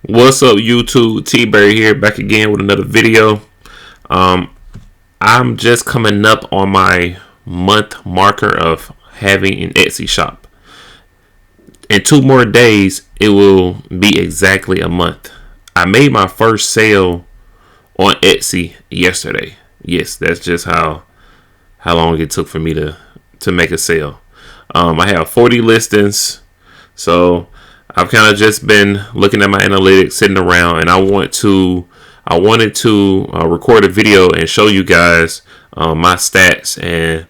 What's up, YouTube? T-Berry here, back again with another video. Um, I'm just coming up on my month marker of having an Etsy shop. In 2 more days, it will be exactly a month. I made my first sale on Etsy yesterday. Yes, that's just how long it took for me to make a sale. I have 40 listings, so I've kind of just been looking at my analytics, sitting around, and I wanted to record a video and show you guys my stats and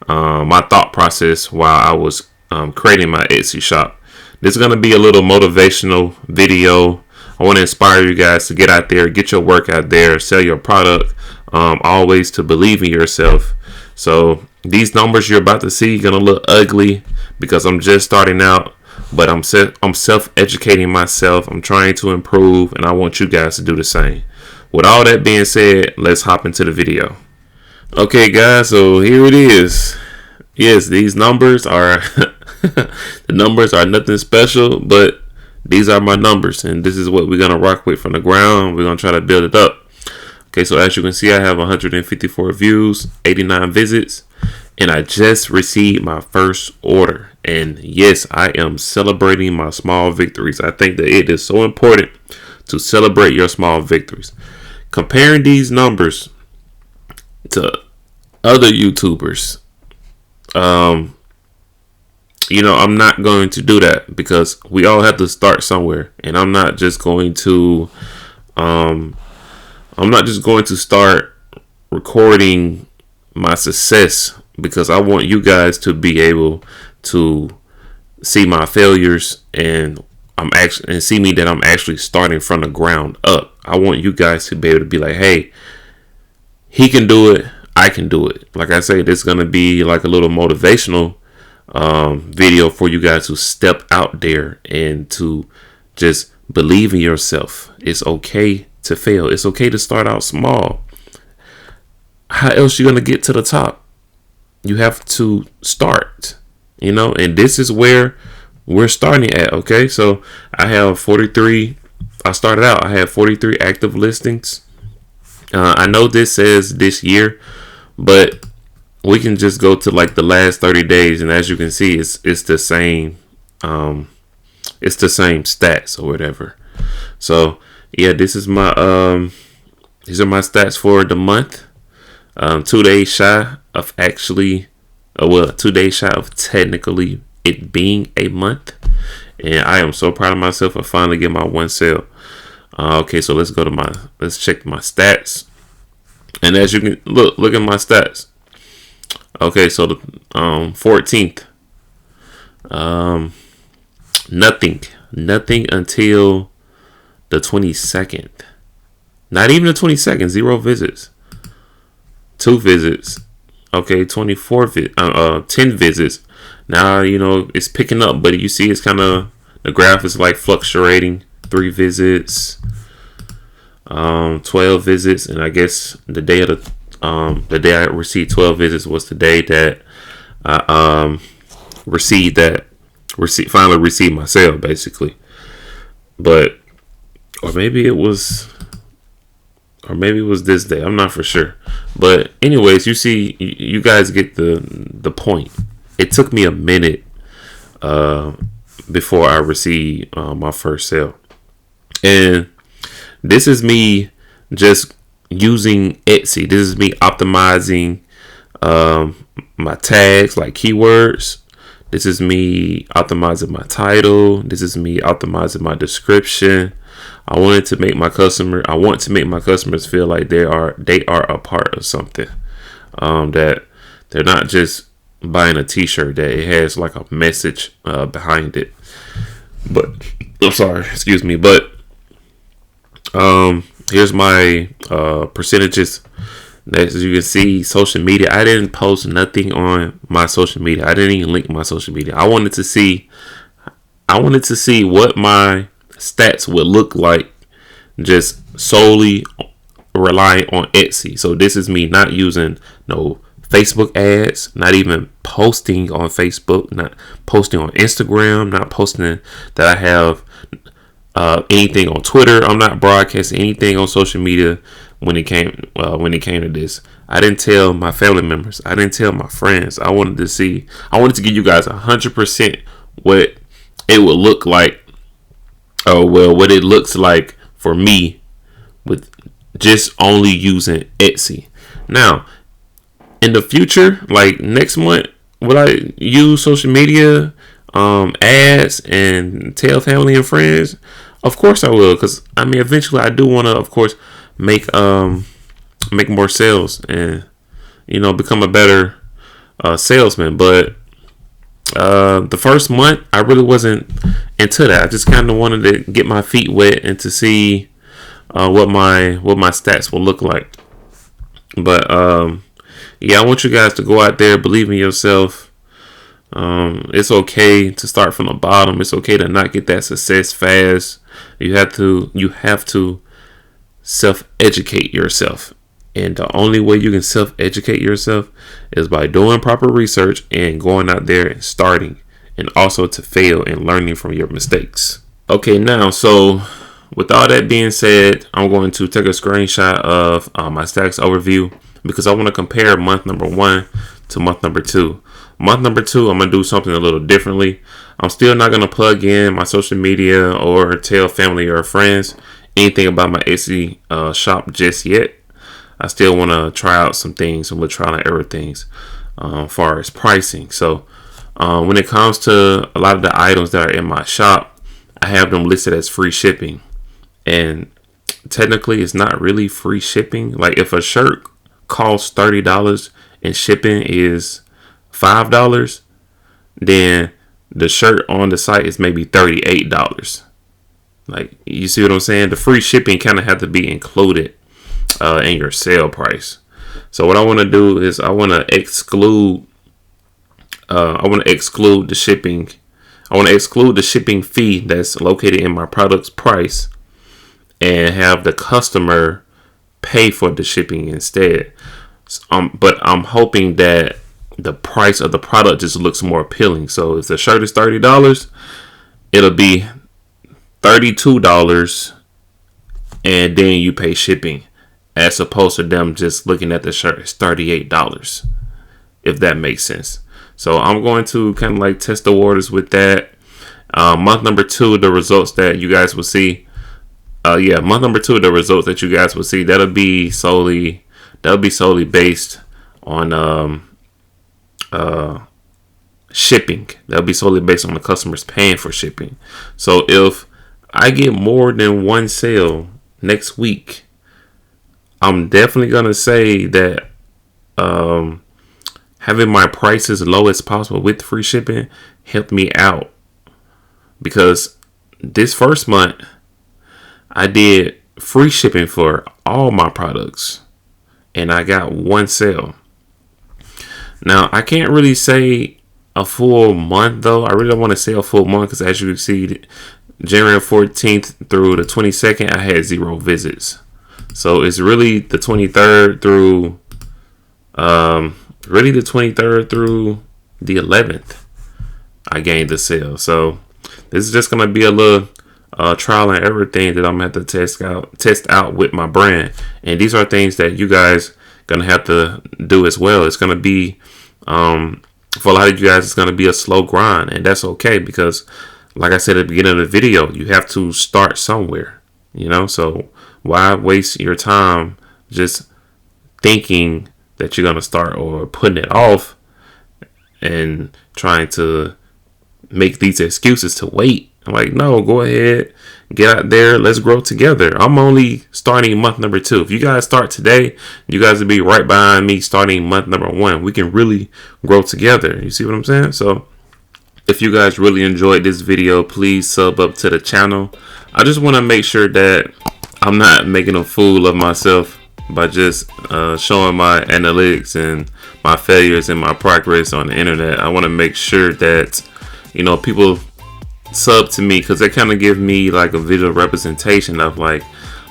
my thought process while I was creating my Etsy shop. This is going to be a little motivational video. I want to inspire you guys to get out there, get your work out there, sell your product. Always to believe in yourself. So these numbers you're about to see gonna look ugly because I'm just starting out, but I'm self-educating myself. I'm trying to improve, and I want you guys to do the same. With all that being said, let's hop into the video. Okay, guys, so here it is. Yes, these numbers are the numbers are nothing special, but these are my numbers, and this is what we're gonna rock with from the ground. We're gonna try to build it up. Okay, so as you can see, I have 154 views, 89 visits, and I just received my first order. And yes, I am celebrating my small victories. I think that it is so important to celebrate your small victories. Comparing these numbers to other YouTubers, I'm not going to do that because we all have to start somewhere, and I'm not just going to start recording my success because I want you guys to be able to see my failures and see me that I'm actually starting from the ground up. I want you guys to be able to be like, hey, he can do it, I can do it. Like I say, this is gonna be like a little motivational video for you guys to step out there and to just believe in yourself. It's okay to fail. It's okay to start out small. How else you gonna get to the top? You have to start, and this is where we're starting at. Okay, so I have 43. I started out, I had 43 active listings. I know this says this year, but we can just go to like the last 30 days, and as you can see, it's the same. It's the same stats or whatever. So yeah, these are my stats for the month. 2 days shy of 2 days shy of technically it being a month, and I am so proud of myself for finally getting my one sale. Okay, so let's check my stats, and as you can look at my stats. Okay, so the 14th, nothing until the 22nd. Not even the 22nd. 0 visits. 2 visits. Okay, 10 visits. Now it's picking up, but you see it's kind of, the graph is like fluctuating. 3 visits, 12 visits, and I guess the day I received 12 visits was the day that I finally received my sale, basically. But or maybe it was this day. I'm not for sure. But anyways, you guys get the point. It took me a minute before I received my first sale. And this is me just using Etsy. This is me optimizing my tags, like keywords. This is me optimizing my title. This is me optimizing my description. I want to make my customers feel like they are a part of something. That they're not just buying a t-shirt, that it has like a message behind it. But I'm sorry, excuse me. But here's my percentages. As you can see, social media, I didn't post nothing on my social media. I didn't even link my social media. I wanted to see what my stats would look like just solely relying on Etsy. So this is me not using no Facebook ads, not even posting on Facebook, not posting on Instagram, not posting that I have anything on Twitter. I'm not broadcasting anything on social media when it came to this. I didn't tell my family members. I didn't tell my friends. I wanted to give you guys 100% what it would look like. What it looks like for me with just only using Etsy. Now, in the future, like next month, will I use social media, ads, and tell family and friends? Of course I will, because I mean, eventually I do want to, of course, make more sales and become a better salesman. But the first month, I really wasn't into that. I just kind of wanted to get my feet wet and to see what my stats will look like. But yeah, I want you guys to go out there, believe in yourself. It's okay to start from the bottom. It's okay to not get that success fast. You have to self-educate yourself. And the only way you can self-educate yourself is by doing proper research and going out there and starting, and also to fail and learning from your mistakes. Okay, now, so with all that being said, I'm going to take a screenshot of my stacks overview because I want to compare month number 1 to month number 2. Month number 2, I'm going to do something a little differently. I'm still not going to plug in my social media or tell family or friends anything about my Etsy shop just yet. I still want to try out some things, some little trial and error things as far as pricing. So when it comes to a lot of the items that are in my shop, I have them listed as free shipping. And technically, it's not really free shipping. Like if a shirt costs $30 and shipping is $5, then the shirt on the site is maybe $38. Like, you see what I'm saying? The free shipping kind of have to be included in your sale price. So what I want to do is I want to exclude the shipping. I want to exclude the shipping fee that's located in my product's price and have the customer pay for the shipping instead. But I'm hoping that the price of the product just looks more appealing. So if the shirt is $30, it'll be $32 and then you pay shipping, as opposed to them just looking at the shirt as $38, if that makes sense. So I'm going to kind of like test the waters with that. Month number 2, the results that you guys will see. Month number 2, the results that you guys will see, that'll be solely based on shipping. That'll be solely based on the customers paying for shipping. So if I get more than one sale next week, I'm definitely gonna say that having my prices low as possible with free shipping helped me out, because this first month I did free shipping for all my products and I got one sale. Now, I can't really say a full month though. I really don't want to say a full month because, as you can see, January 14th through the 22nd, I had 0 visits. So it's really the 23rd through the 11th I gained the sale. So this is just gonna be a little trial and error thing that I'm gonna have to test out with my brand. And these are things that you guys gonna have to do as well. It's gonna be for a lot of you guys, it's gonna be a slow grind, and that's okay, because like I said at the beginning of the video, you have to start somewhere, so why waste your time just thinking that you're gonna start, or putting it off and trying to make these excuses to wait. I'm like, no, go ahead, get out there, let's grow together. I'm only starting month number 2. If you guys start today, you guys will be right behind me starting month number 1. We can really grow together. You see what I'm saying? So if you guys really enjoyed this video, please sub up to the channel. I just want to make sure that I'm not making a fool of myself by just showing my analytics and my failures and my progress on the internet. I want to make sure that people sub to me, because they kind of give me like a visual representation of like,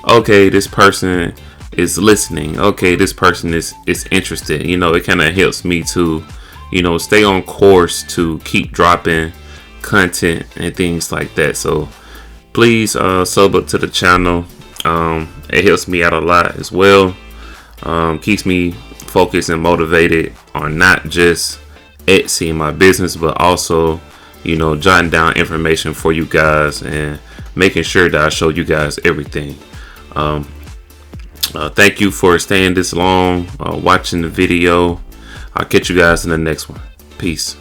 okay, this person is listening, okay, this person is interested. It kind of helps me to stay on course to keep dropping content and things like that. So Please sub up to the channel. It helps me out a lot as well. Keeps me focused and motivated on not just Etsy in my business, but also, you know, jotting down information for you guys and making sure that I show you guys everything. Thank you for staying this long, watching the video. I'll catch you guys in the next one. Peace.